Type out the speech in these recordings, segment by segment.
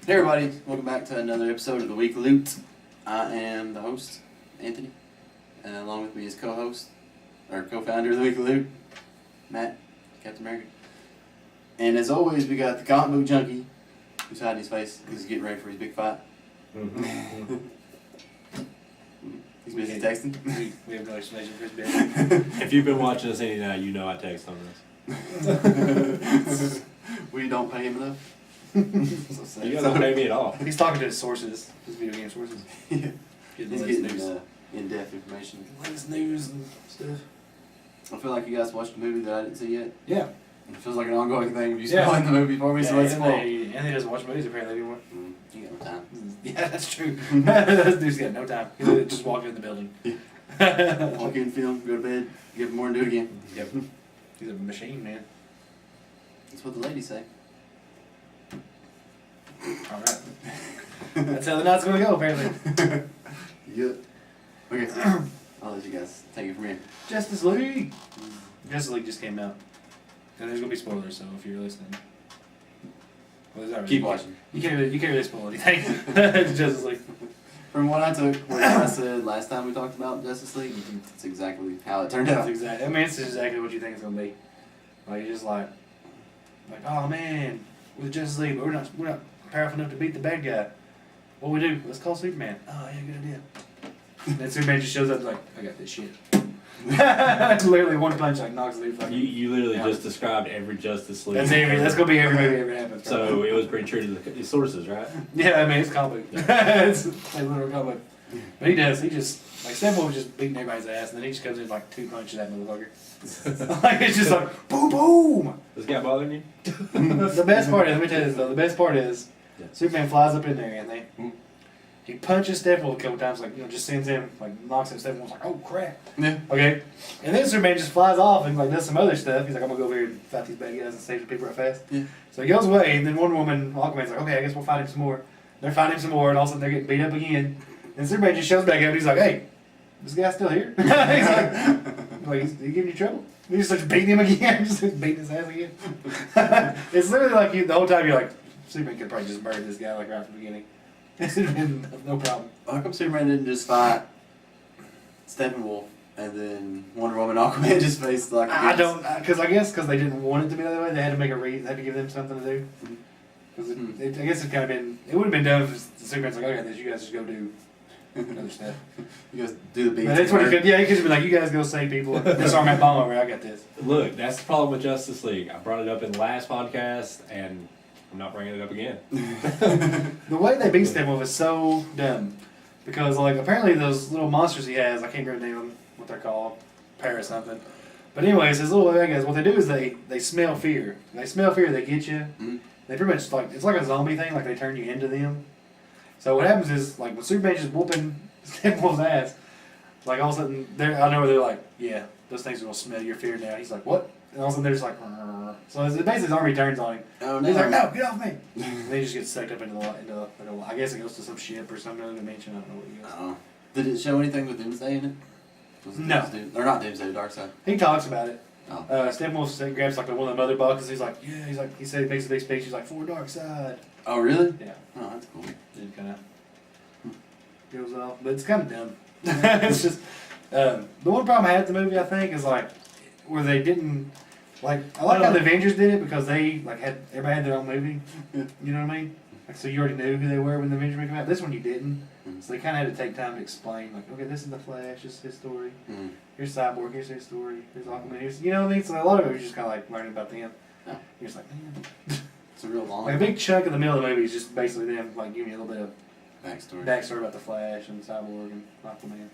Hey everybody, welcome back to another episode of The Week Loot. I am the host, Anthony, and along with me is co-host, or co-founder of The Week Loot, Matt, Captain America. And as always, we got the comic book junkie, who's hiding his face because he's getting ready for his big fight. He's busy texting. We have no explanation for his bit. If you've been watching us any night, you know I text on this. We don't pay him enough. So sad. You guys don't pay me at all. He's talking to his sources, his video game sources. Yeah. Getting He's the latest getting news. in-depth information. Latest news and stuff. I feel like you guys watched a movie that I didn't see yet. Yeah. It feels like an ongoing thing of you Yeah. spoiling the movie for me, so let's spoil. Anthony doesn't watch movies apparently anymore. You got no time. Yeah, that's true. This dude's got no time. He literally just walked in the building. Walk in, film, go to bed, get up more and do it again. Yep. He's a machine, man. That's what the ladies say. Alright. That's how the night's gonna go, apparently. Yep. Okay, I'll let you guys take it from here. Justice League! Justice League just came out. And there's gonna be spoilers, so if you're listening. Well, there's already. Keep watching. You can't really spoil anything. Justice League. From what I took, what I said last time we talked about Justice League, it's exactly how it turned out. That's exactly. I mean, it's exactly what you think it's gonna be. Like you're just like, oh man, with Justice League, but we're not powerful enough to beat the bad guy. What we do? Let's call Superman. Oh yeah, good idea. And then Superman just shows up like, I got this shit. Literally one punch like knocks the fucking. You literally Yeah. just described every Justice League. That's gonna be every movie ever happens. So it was pretty true to the sources, right? Yeah, I mean it's comic. It's like literal comic. But he does. He just like Steppenwolf just beating everybody's ass, and then he just comes in like two punches at that motherfucker. Like it's just like boom, boom. This guy bothering you? The best part is, let me tell you this though. The best part is, Yeah. Superman flies up in there and they, Mm. he punches Steppenwolf a couple times, like just sends him, like knocks him. Steppenwolf's like, oh crap. Yeah. Okay, and then Superman just flies off and like does some other stuff. He's like, I'm gonna go over here and fight these bad guys and save the people real fast. Yeah. So he goes away, and then Wonder Woman, Aquaman's like, okay, I guess we'll fight him some more. They're fighting him some more, and all of a sudden they're getting beat up again. And Superman just shows back up, and he's like, hey, this guy's still here? He's like he's giving you trouble? He just starts beating him again, just beating his ass again. It's literally like the whole time you're like, Superman could probably just murder this guy like right from the beginning. It's been no problem. How come Superman didn't just fight Steppenwolf and then Wonder Woman and Aquaman just faced like I don't, because I guess because they didn't want it to be that way, they had to make a reason, they had to give them something to do. Because I guess it kind of been, it would have been done if Superman's like, I got this, you guys just go do other stuff. You guys do the beats. But that's what he could, yeah, he could have been like, you guys go save people, disarm that bomb over, I got this. Look, that's the problem with Justice League. I brought it up in the last podcast, and I'm not bringing it up again. The way they beat Steppenwolf is so dumb. Because, like, apparently those little monsters he has, I can't remember the name, what they're called, Pair or something. But anyways, his little bad guys, what they do is they smell fear. They smell fear, they get you. Mhm. They pretty much, like, it's like a zombie thing, like they turn you into them. So what happens is, like, when Superman's just whooping Steppenwolf's ass, like, all of a sudden, I know where they're like, yeah, those things are going to smell your fear now. He's like, what? And all of a sudden they're just like, "Rrr." So it's basically his army turns on him. Oh He's like, no. no, get off me. And then he just gets sucked up into like I guess it goes to some ship or some other dimension. I don't know what it goes. Oh. Did it show anything with Doomsday in it? Was it No. Doomsday? Or not Doomsday, Darkseid. He talks about it. Oh. Steppenwolf grabs like one of the mother boxes. He's like, yeah. He's like, he said he makes a big speech. He's like, for Darkseid. Oh really? Yeah. Oh, that's cool. Then kind of goes off, but it's kind of dumb. It's just the one problem I had with the movie, I think, is like where they didn't like. I like how the Avengers did it because they like had everybody had their own movie. You know what I mean? Like, so you already knew who they were when the Avengers came out. This one you didn't. So they kind of had to take time to explain, like, okay, this is the Flash, this is his story. Mm. Here's Cyborg, here's his story. Here's Aquaman, here's, you know what I mean? So a lot of it was just kind of like learning about them. Yeah. You're just like, man. It's a real long Like a big chunk of the middle of the movie is just basically them, like, giving you a little bit of backstory. backstory about the Flash and Cyborg and Aquaman.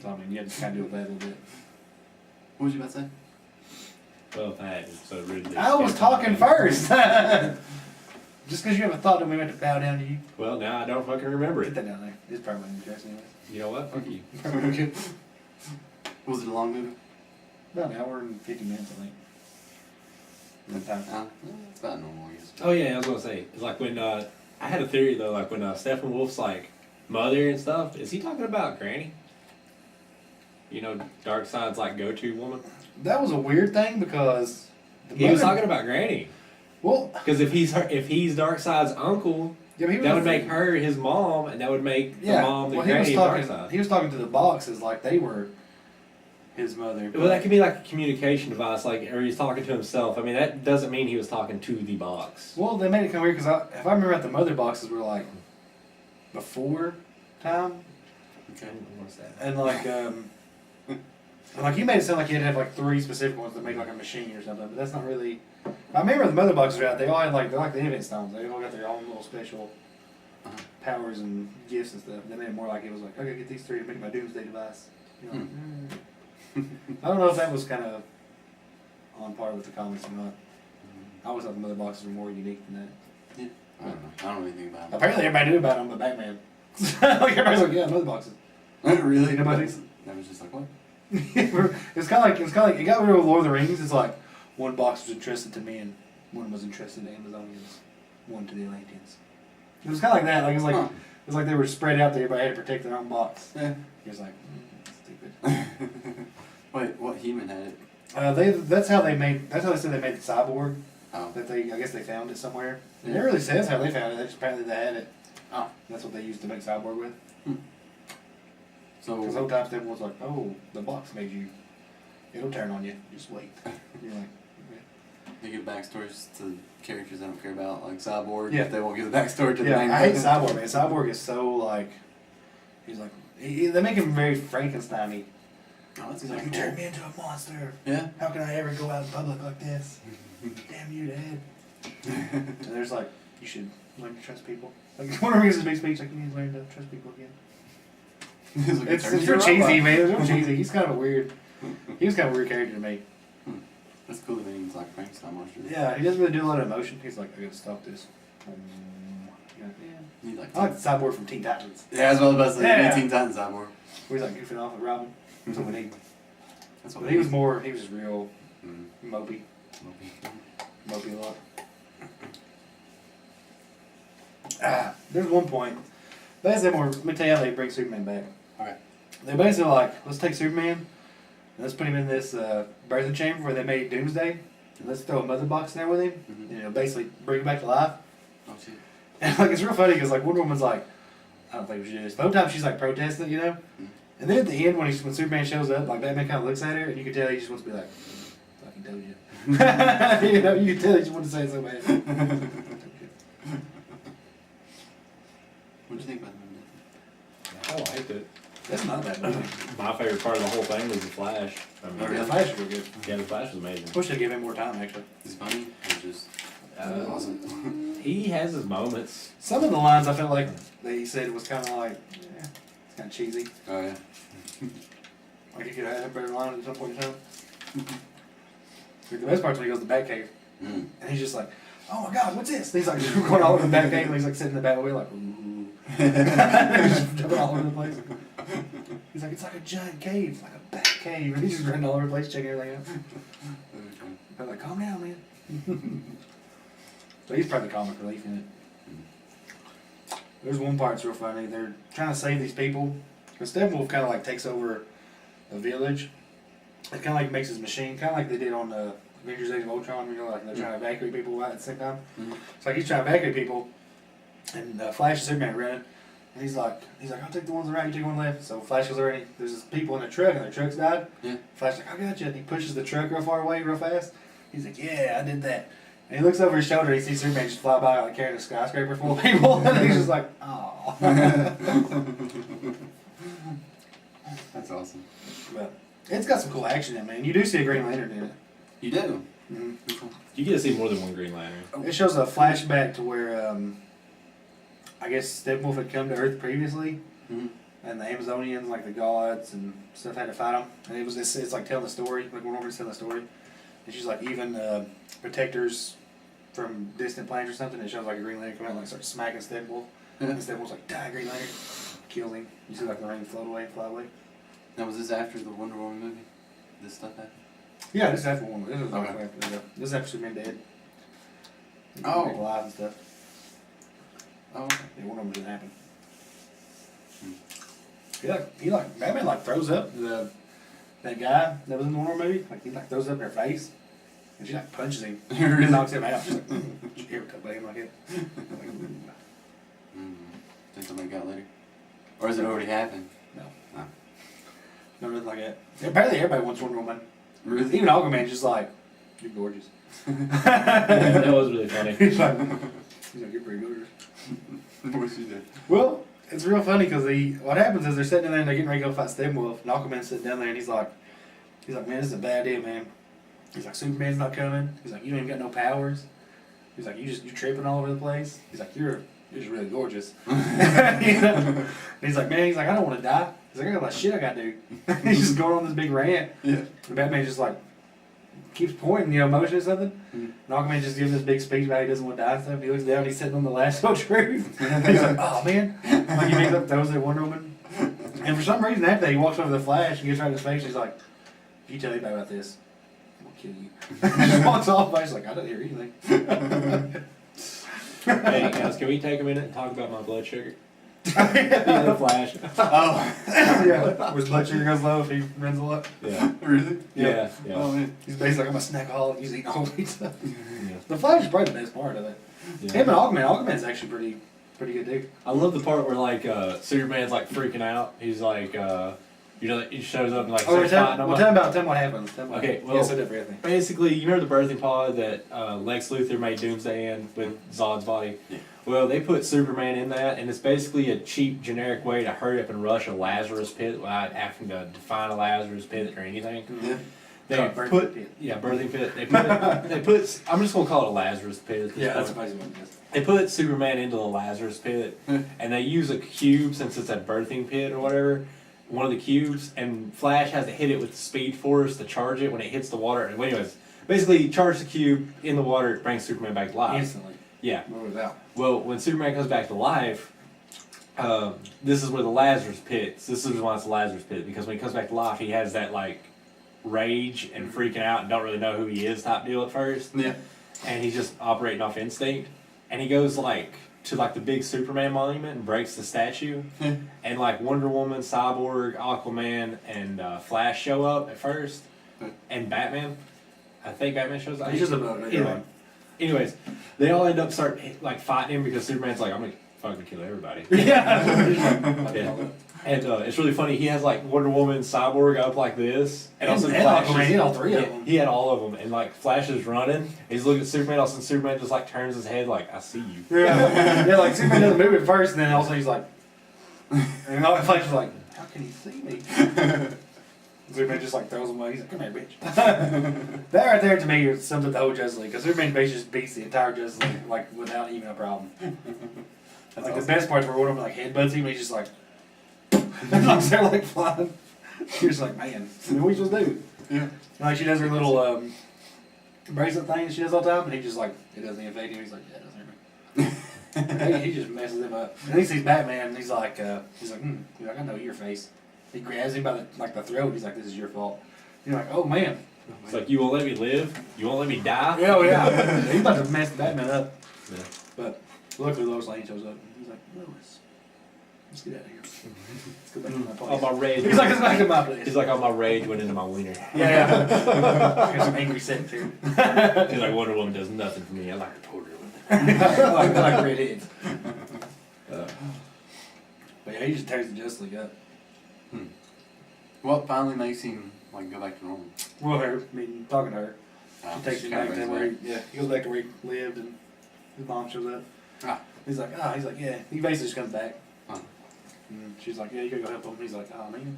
So I mean, you had to kind of deal with that a little bit. What was you about to say? Well, thanks. So Ridley. I was talking first. Just because you have a thought don't mean we have to bow down to you. Well, now I don't fucking remember Put it. that down there. It's probably not interesting anyway. You know what? Fuck you. Okay. Was it a long movie? About an hour and 50 minutes, I think. One time. It's about normal, I guess. Oh yeah, I was gonna say, it's like when I had a theory though, like when Steppenwolf's like mother and stuff. Is he talking about Granny? You know, Darkseid's like go-to woman. That was a weird thing because He was talking about Granny. Well, Because if he's Darkseid's uncle, yeah, but he was that would make her his mom, and that would make the mom the well, he was granny of talking. Darkseid. He was talking to the boxes like they were his mother. Well, that could be like a communication device, like, or he's talking to himself. I mean, that doesn't mean he was talking to the box. Well, they made it kind of weird because if I remember, the mother boxes were like before time, Okay. What's that? and like you made it sound like you had to have like 3 specific ones to make like a machine or something, but that's not really. I remember the mother boxes were out. They all had like they're like the Invent Stones. They all got their own little special Uh-huh. powers and gifts and stuff. They made it more like it was like I gotta get these 3 to make my doomsday device. You know, I don't know if that was kind of on par with the comics or not. I always thought the mother boxes were more unique than that. I don't know. I don't know anything about it. Apparently everybody knew about them, but Batman. Like everybody's like, yeah, mother boxes. Really? Nobody's. That was just like, what? It's kind of like it got rid of Lord of the Rings. It's like one box was entrusted to men, one was entrusted to Amazonians, one to the Atlanteans. It was kind of like that. Like it's like Huh. it's like they were spread out there. Everybody had to protect their own box. Yeah. He was like, stupid. Wait, what human had it? That's how they said they made the cyborg. Oh. That I guess they found it somewhere. It Yeah. never really says how they found it. They just apparently they had it. Oh, that's what they used to make cyborg with. Because So, sometimes everyone's like, oh, the box made you. It'll turn on you. Just wait. You're like, okay. they give backstories to characters I don't care about, like Cyborg. Yeah. If they won't give the backstory to the Yeah, main I hate person. Cyborg, man. Cyborg is so like, he's like, they make him very Frankenstein-y. Oh, that's He's kinda like, you cool. turned me into a monster. Yeah. How can I ever go out in public like this? Damn you, Dad. And there's like, you should learn to trust people. Like one of the reasons big speech, like you need to learn to trust people again. He's like, It's "Turn real your cheesy, robot." man. It's real cheesy. He's kind of a weird. He was kind of a weird character to me. That's cool that he's like Frankenstein monster. Yeah, he doesn't really do a lot of emotion. He's like, I gotta stop this. Yeah. He like, I like the cyborg from Teen Titans. yeah, as well as the Yeah. 18 Titans Cyborg. Where he's like goofing off at Robin. So when he, That's what but he was more. He was just real Mm. mopey a lot. There's one point. Basically, let me tell you how they bring Superman back. Okay. They basically like, let's take Superman and let's put him in this birthing chamber where they made Doomsday, and let's throw a mother box in there with him. Mhm. You know, basically bring him back to life. Oh shit. And like it's real funny because like Wonder Woman's like, I don't think we should do this. The whole time she's like protesting, it, you know. Mhm. And then at the end when Superman shows up, like Batman kind of looks at her, and you can tell he just wants to be like, "Fucking told you." You know, you can tell he just wants to say it so bad. What'd you think about the I liked it. That's not that movie. My favorite part of the whole thing was the Flash. I mean, Oh, really? The Flash is real good. yeah, the Flash was amazing. Wish they'd give him more time actually. Is it funny? Or just Uh, he has his moments. Some of the lines I felt like they said was kind of like, yeah, it's kind of cheesy. Oh yeah. Like you could have had a better line at some point in time. Like, the best part's when he goes to the Batcave Mm. and he's just like, "Oh my God, what's this?" And he's like just going all over the Batcave and he's like sitting in the Batwheel like, ooh. He's just jumping all over the place. He's like, "It's like a giant cave, it's like a bat cave," and he's just running all over the place checking everything out. I'm like, "Calm down, man." So he's probably the comic relief in it. There's one part that's real funny. They're trying to save these people. Because Steppenwolf kind of like takes over a village. It kind of like makes his machine, kind of like they did on the Avengers Age of Ultron, you know, like they're trying to evacuate people at the same time. Mhm. It's like he's trying to evacuate people, and Flash and Superman running, and he's like, "I'll take the ones on the right, you take one left." So Flash goes over and there's this people in a truck, and their truck's died. Yeah. Flash like, "I got you," and he pushes the truck real far away, real fast. He's like, "Yeah, I did that." And he looks over his shoulder, and he sees Superman just fly by like carrying a skyscraper full of people, and he's just like, "Oh." That's awesome. But it's got some cool action in it, man. You do see a Green Lantern in it. You do. Mm-hmm. You get to see more than one Green Lantern. It shows a flashback to where I guess Steppenwolf had come to Earth previously, Mm-hmm. and the Amazonians, like the gods and stuff, had to fight them. And it was it's like telling the story, like Wonder Woman's telling the story. And she's like, even protectors from distant planets or something. It shows like a Green Lantern come out and like start smacking Steppenwolf. Yeah. And Steppenwolf's like, "Die, Green Lantern!" Kills him. You see like the ring float away, fly away. Now was this after the Wonder Woman movie? This stuff happened? Yeah, this is after one. This is Okay. after. This is after Superman dead. Oh. Like alive and stuff. Oh, okay. Yeah, Wonder Woman didn't happen. Batman like throws up that guy that was in the Wonder Woman movie. Like he like throws up in her face. And she like punches him, Really? knocks him out. She's like, she ever took him like it. I'm like, Think somebody got later? Or has it already happened? no, No. nothing like that. Apparently everybody wants Wonder Woman. Really? Even Aquaman's just like, you're gorgeous. That was really funny. He's like, you're pretty gorgeous. What's she do? Well, it's real funny because what happens is they're sitting down there and they're getting ready to go fight Steppenwolf, and Aquaman's sitting down there and he's like, man, this is a bad idea, man. He's like, Superman's not coming. He's like, you don't even got no powers. He's like, you're tripping all over the place. He's like, you're just really gorgeous. You know? And he's like, man, I don't want to die. He's like, I got a lot of shit I got to do. He's just going on this big rant. Yeah. And Batman just like keeps pointing, motion or something. And Aquaman just gives this big speech about he doesn't want to die and stuff. He looks down, he's sitting on the lasso tree. He's like, oh man. Like he makes up throws at Wonder Woman. And for some reason after that, he walks over to the Flash and gets right in his face. He's like, if you tell anybody about this, I'm gonna kill you. He just walks off. He's like, I don't hear anything. Hey guys, can we take a minute and talk about my blood sugar? The Flash. Oh. Yeah, his blood sugar goes low if he runs a lot. Yeah. Really? Yeah. Oh man. He's basically like, I'm a snackaholic. He's eating all pizza. Yeah. The Flash is probably the best part of it. Yeah. Him and Aquaman's actually pretty good dude. I love the part where like Superman's like freaking out. He's like he shows up and like starts fighting him. Tell him what happens. Okay, well- yeah, so different everything. Basically, you remember the birthing pod that Lex Luthor made Doomsday in with Zod's body? Yeah. Well, they put Superman in that, and it's basically a cheap, generic way to hurry up and rush a Lazarus pit without having to define a Lazarus pit or anything. Yeah. They Birthing put pit. birthing pit. They put. I'm just gonna call it a Lazarus pit. At this Yeah, that's point. basically what it is. They put Superman into the Lazarus pit, and they use a cube since it's a birthing pit or whatever. One of the cubes, and Flash has to hit it with the Speed Force to charge it when it hits the water. And anyways, basically, charge the cube in the water, it brings Superman back to life. Instantly. Yeah. What was that? Well, when Superman comes back to life, this is where the Lazarus pit. This is why it's the Lazarus pit, because when he comes back to life, he has that like rage and freaking out and don't really know who he is type deal at first, Yeah. and he's just operating off instinct. And he goes like to like the big Superman monument and breaks the statue, and like Wonder Woman, Cyborg, Aquaman, and Flash show up at first, and Batman. I think Batman shows up. He's just about it. Anyway. Anyways, they all end up like fighting him because Superman's like, I'm gonna fucking kill everybody. Yeah. Yeah. And it's really funny. He has like Wonder Woman, Cyborg up like this, and also Flash. Aquaman, he had all three of them. He had all of them, and like Flash is running. He's looking at Superman. All of a sudden, Superman just like turns his head, like I see you. Yeah. Yeah, like Superman doesn't move at first, and then also he's like, and all Flash is like, how can he see me? Superman just like throws him away. He's like, come here, bitch. That right there to me sums up the whole Justice League, because Superman basically just beats the entire Justice League like without even a problem. That's Like awesome. the best part is where Wonder Woman like headbutts him, and he's just like, and like they're like flying. You're just like, man, what are we supposed to do? Yeah. And, like she does her little bracelet thing that she does all the time, and he just like, it doesn't even affect him. He's like, yeah, it doesn't hurt me. He just messes him up. And then he sees Batman, and he's like, He's like, I know your face. He grabs him by the throat. He's like, this is your fault. You're like, oh man. It's like you won't let me live. You won't let me die. Yeah, yeah. He's about to mess Batman up. Yeah. But luckily Lois Lane shows up. And he's like, Lois, let's get out of here. Let's go back to my place. All my rage. He's like, it's back to my place. He's like, all my rage went into my wiener. Yeah, yeah. Here's some angry sex here. He's like, Wonder Woman does nothing for me. I like to torture women. I like redheads. Uh, But yeah, he just tears the Justice League up. What finally makes him like go back to normal? Well, talking to her. She takes him kinda back to brings where back. he goes back to where he lived, and his mom shows up. Ah. He's like, yeah. He basically just comes back. Huh. And she's like, yeah, you gotta go help him. He's like, oh man.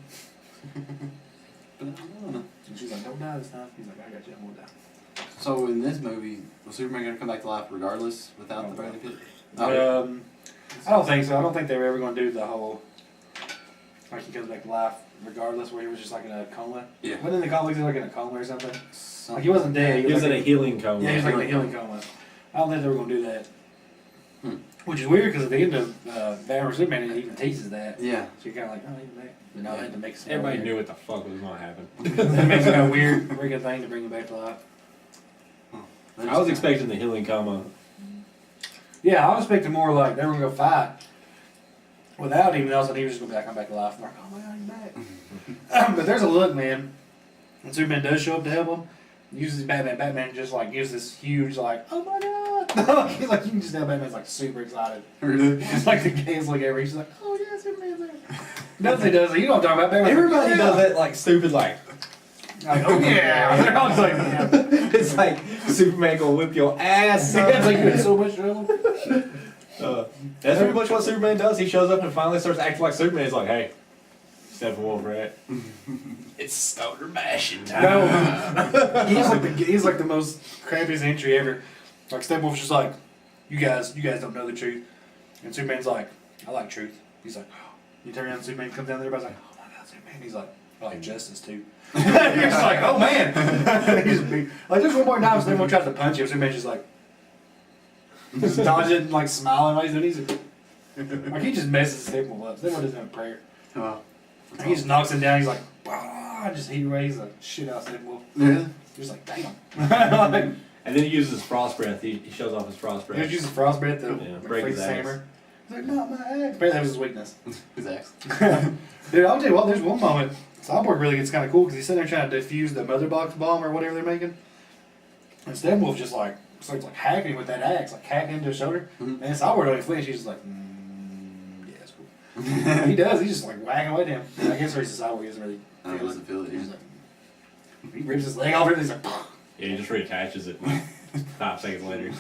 But I don't know. And she's like, don't die this time. He's like, I got you, I'm gonna die. So in this movie, was Superman gonna come back to life regardless without the Bradley Pit? I don't think so. I don't think they were ever gonna do the whole like he comes back to life regardless, where he was just like in a coma. Yeah. What in the comics he was like in a coma or something? Something. Like he wasn't dead. he was in like a healing coma. Yeah, he was like in a healing coma. I don't think they were gonna do that. Hmm. Which is weird because at the end of Batman vs Superman, it even teases that. Yeah. So you're kind of like, oh, he's back. But now they had to make some. Everybody knew what the fuck was gonna happen. It makes it kind of weird, good thing to bring him back to life. I was expecting the healing coma. Yeah, I was expecting more like they were gonna go fight without him, and all of a sudden he was just gonna be like, I'm back to life. I'm like, oh my god, he's back. But there's a look, man. When Superman does show up to help him, uses Batman. Batman just like gives this huge like, oh my god! He's like, you can just tell Batman's like super excited. Really? It's like the gayest look ever. He's like, oh yeah, Superman's there. Does he? Does he? You know what I'm talking about? Batman's Everybody like, does that like stupid like. Like, oh yeah. They're always like, yeah. It's like Superman gonna whip your ass. Son. It's like you're in so much trouble. That's pretty much what Superman does. He shows up and finally starts acting like Superman. He's like, hey, Steppenwolf, right? It's stoner bashing time. No, he's like the most crappiest entry ever. Like Steppenwolf's just like, you guys don't know the truth, and Superman's like, I like truth. He's like, oh. You turn around, and Superman comes down there, everybody's like, oh my god, Superman. He's like, I like justice too. You're just like, oh man. He's big. Like there's one more time Steppenwolf tries to punch him, Superman's just like, just dodging and like smiling while he's doing. He's like he just messes Steppenwolf up. Steppenwolf doesn't have a prayer. Oh. Like, he just knocks him down. He's like, bah, just heat rays like shit out of Steppenwolf. Yeah. He's like, damn. Like, And then he uses frost breath. He shows off his frost he breath. was using frost breath to break freeze his the axe. hammer. He's like, not my axe. Apparently that was his weakness. His axe. Dude, I'll tell you what, there's one moment, Cyborg really gets kind of cool because he's sitting there trying to defuse the mother box bomb or whatever they're making. And Steppenwolf just like starts like hacking with that axe, like hacking into his shoulder. Mhm. And Cyborg don't even flinch. He's just like, yeah, it's cool. He does. He's just like whacking away at him. And I guess he's a Cyborg. He doesn't really I feel doesn't feel it. He's Yeah. like, he rips his leg off and he's like, Yeah, he just reattaches it like 5 seconds later.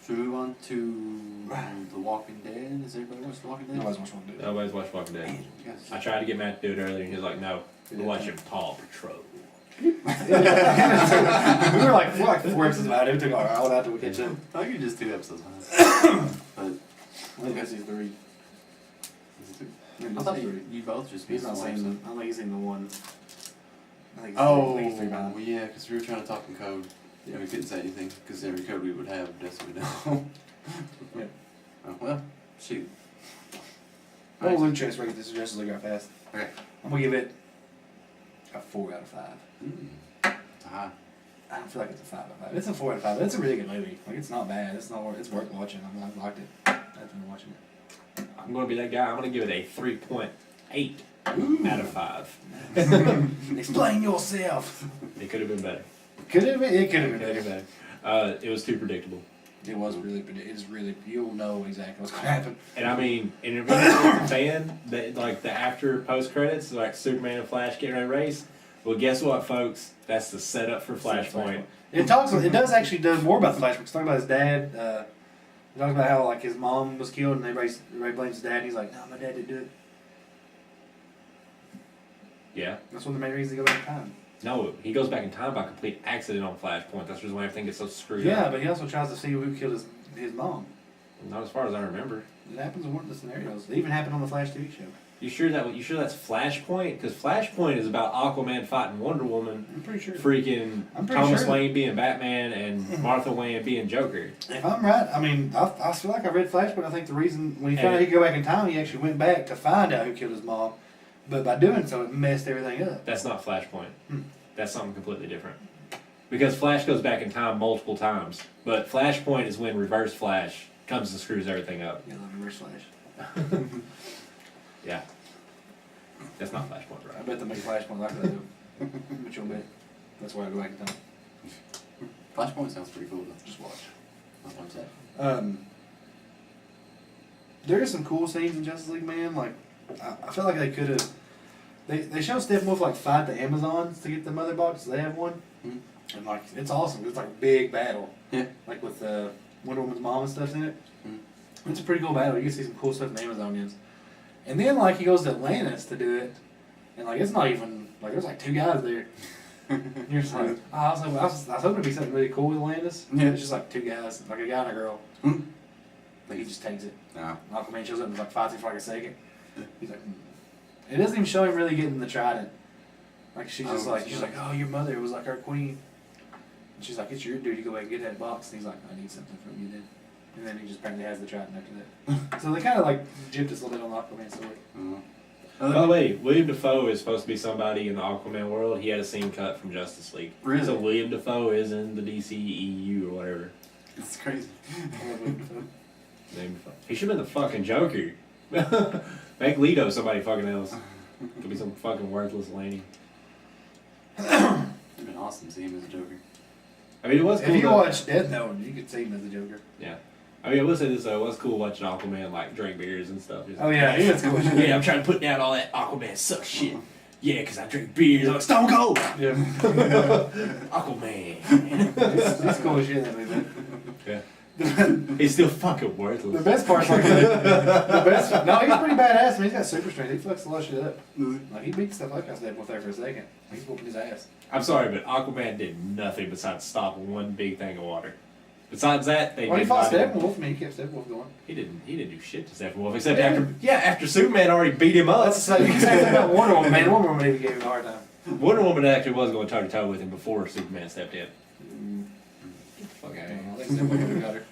Should we move on to The Walking Dead? Is everybody watched The Walking Dead? nobody's much fun to do. Nobody's watched Walking Dead. You guys- I tried to get Matt to do it earlier, and he was like, "No, we're watching Paw Patrol." we were like 4 episodes about it. It took all out till we catch up. I think just 2 episodes. Huh? But I think that's his 3. is it 2? I thought you both just He's not missed saying one the. I don't think he's seen the one. I think Oh, I think he's 3 behind. yeah, because we were trying to talk in code. And we couldn't say anything because every code we would have, Dustin would know. Yeah. Oh, well, shoot. I'm gonna transfer get this Justice League out fast. Okay. I'm gonna give it a 4 out of 5. It's a high. I don't feel like it's a 5 out of 5. It's a 4 out of 5. It's a really good movie. Like it's not bad. It's not. It's worth watching. I liked it. I've been watching it. I'm gonna be that guy. I'm gonna give it a 3.8 out of 5. Explain yourself. It could have been better. Could have been. It could have It been could have better. been better. It was too predictable. It was really. It's really. You'll know exactly what's gonna happen. And I mean, and if you're a fan, that like the after post credits, like Superman and Flash getting ready to race. Well, guess what, folks? That's the setup for Flashpoint. It talks. It does actually does more about the Flashpoint. It's talking about his dad. It talks about how like his mom was killed and everybody blames his dad. And he's like, no, my dad didn't do it. Yeah. That's one of the main reasons he goes back in time. No, he goes back in time by complete accident on Flashpoint. That's the reason why everything gets so screwed Yeah, up. but he also tries to see who killed his mom. Not as far as I remember. It happens in one of the scenarios. It even happened on the Flash TV show. You sure that's Flashpoint? Because Flashpoint is about Aquaman fighting Wonder Woman, I'm pretty sure. freaking I'm pretty Thomas sure. Wayne being Batman, and Martha Wayne being Joker. If I'm right, I mean, I feel like I read Flashpoint. I think the reason when he found out he could go back in time, he actually went back to find out who killed his mom. But by doing so, it messed everything up. That's not Flashpoint. Hmm. That's something completely different. Because Flash goes back in time multiple times, but Flashpoint is when Reverse Flash comes and screws everything up. Yeah, love Reverse Flash. Yeah. That's not Flashpoint, I right? bet they make Flashpoint like that though. But you'll bet. That's why I go back in time. Flashpoint sounds pretty cool though. Just watch. I'll watch that. There are some cool scenes in Justice League, man. Like, I felt like they could have. They show Steppenwolf like fight the Amazons to get the mother box. They have one, Mhm. and like it's awesome. It's like a big battle. Yeah. Like with Wonder Woman's mom and stuff's in it. Mhm. It's a pretty cool battle. You can see some cool stuff in the Amazonians. And then like he goes to Atlantis to do it, and like it's not even like there's like 2 guys there. And you're just like, oh, I was hoping it'd be something really cool with Atlantis. Yeah. It's just like 2 guys, like a guy and a girl. Hmm. Like he just takes it. Nah. Aquaman shows up and like fights him for like a second. He's like, It doesn't even show him really getting the trident. Like she's just Oh, she's like, oh, your mother was like our queen. And she's like, it's your duty to go back and get that box. And he's like, I need something from you then. And then he just apparently has the trident after that. So they kind of like gypped us a little bit on Aquaman's story. By the way, William Dafoe is supposed to be somebody in the Aquaman world. He had a scene cut from Justice League. Really? So William Dafoe is in the DCEU or whatever. It's crazy. He should have been the fucking Joker. Make Leto somebody fucking else. Could be some fucking worthless lady. It'd been awesome to see him as a Joker. I mean, it was cool. If you though. watch Death Note, you could see him as the Joker. Yeah. I mean, I will say this though, it was cool watching Aquaman like drink beers and stuff. He's Oh like, yeah, he was cool. yeah, I'm trying to put down all that Aquaman sucks shit. Yeah, 'cause I drink beers. I'm like, Stone Cold! Yeah. Aquaman. He's cool as shit in that movie. Yeah. He's still fucking The worthless. best part's like the best. No, he's pretty badass. I mean, he's got super strength. He fucks a lot of shit up. Like he beats stuff like I said there for a second. He's whooping his ass. I'm sorry, but Aquaman did nothing besides stop one big thing of water. Besides that, they When he did fought not. Steppenwolf, I mean, he kept Steppenwolf going. He didn't do shit to Steppenwolf except Yeah. after Superman already beat him up. That's the same. You can say that about Wonder Woman. Man, Wonder Woman even gave him a hard time. Wonder Woman actually was going toe to toe with him before Superman stepped in. Fuck out of I here. think Steppenwolf got her.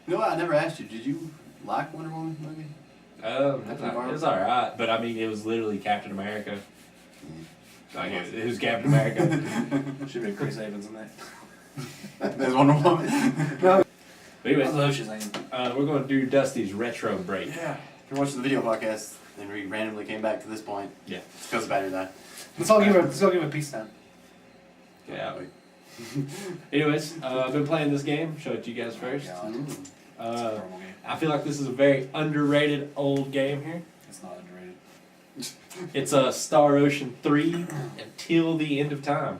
You know what? I never asked you. Did you like Wonder Woman movie? It was alright, but I mean, it was literally Captain America. Like, it was Captain America. Should be Chris Evans in that. There's Wonder Woman. No, But anyways, I love Shazam. we're going to do Dusty's retro break. Yeah. If you're watching the video podcast and we randomly came back to this point, Yeah. it's because the battery died. Let's all give it peace time. Yeah. Anyways, I've been playing this game. Show it to you guys first. God. Ooh. It's a horrible game. I feel like this is a very underrated old game here. It's not underrated. It's a Star Ocean 3 Until the End of Time.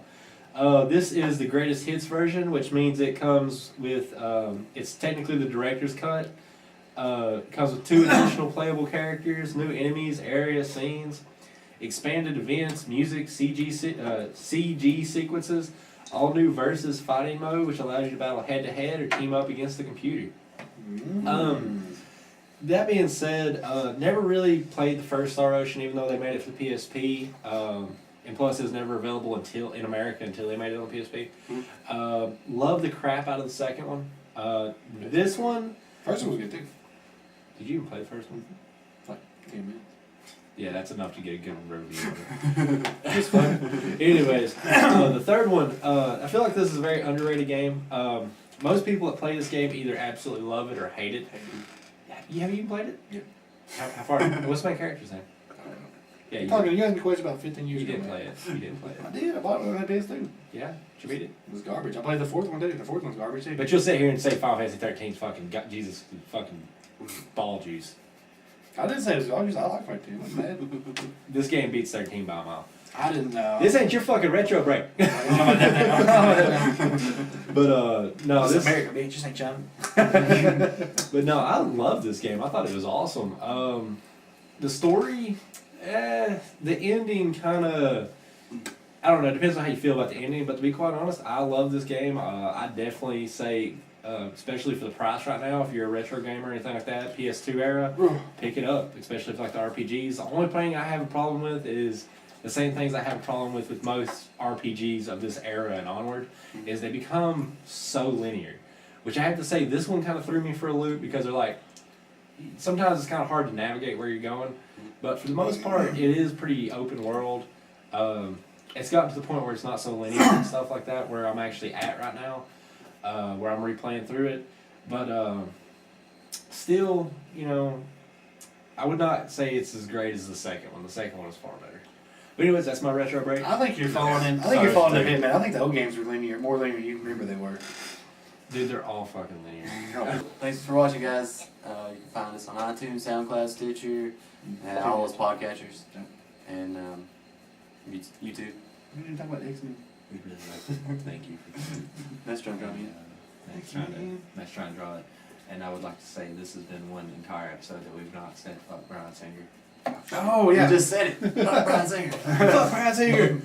This is the greatest hits version, which means it comes with, it's technically the director's cut. It comes with 2 additional playable characters, new enemies, area, scenes, expanded events, music, CG sequences, all new versus fighting mode, which allows you to battle head to head or team up against the computer. That being said, never really played the first Star Ocean, even though they made it for the PSP. And plus, it was never available in America until they made it on PSP. Love the crap out of the second one. This one, First one was good too. did you even play the first one? Like 10 minutes. Yeah, that's enough to get a good review. It's fun. Anyways, the third one, I feel like this is a very underrated game. Most people that play this game either absolutely love it or hate it. Have you even played it? Yeah. How far? What's my character's name? Yeah, You're talking, you asked me questions about 15 years you ago. didn't play it. You didn't play I it. did. I bought it on that PS2. Yeah? Did you beat it? It was garbage. I played the fourth one too. The fourth one's garbage too. But you'll sit here and say Final Fantasy 13's fucking got Jesus fucking ball juice. I didn't say it was garbage. I like Fight 2. I'm mad. This game beats 13 by a mile. I didn't know. This ain't your fucking retro break. But No, this this. America, bitch. This ain't China. But no, I love this game. I thought it was awesome. The story, the ending kind of, I don't know, it depends on how you feel about the ending, but to be quite honest, I love this game. I definitely say, especially for the price right now, if you're a retro gamer or anything like that, PS2 era, pick it up, especially if you like the RPGs. The only thing I have a problem with is the same things I have a problem with most RPGs of this era and onward, is they become so linear. Which I have to say, this one kind of threw me for a loop because they're like, sometimes it's kind of hard to navigate where you're going, but for the most part, it is pretty open world. It's gotten to the point where it's not so linear and stuff like that, where I'm actually at right now, where I'm replaying through it. But still, you know, I would not say it's as great as the second one. The second one is far better. But anyways, that's my retro break. I think you're falling in. I think you're falling in Hitman. I think the old games were linear, more linear than you remember they were. Dude, they're all fucking linear. Thanks for watching, guys. You can find us on iTunes, SoundCloud, Stitcher, and all those podcatchers. And YouTube. We didn't talk about X-Men. We really like thank you for Nice drum drumming. nice trying to draw it. And I would like to say this has been one entire episode that we've not said fuck Brian Singer. Oh, yeah. You just said it. Not Brian Singer. Fuck Brian Singer.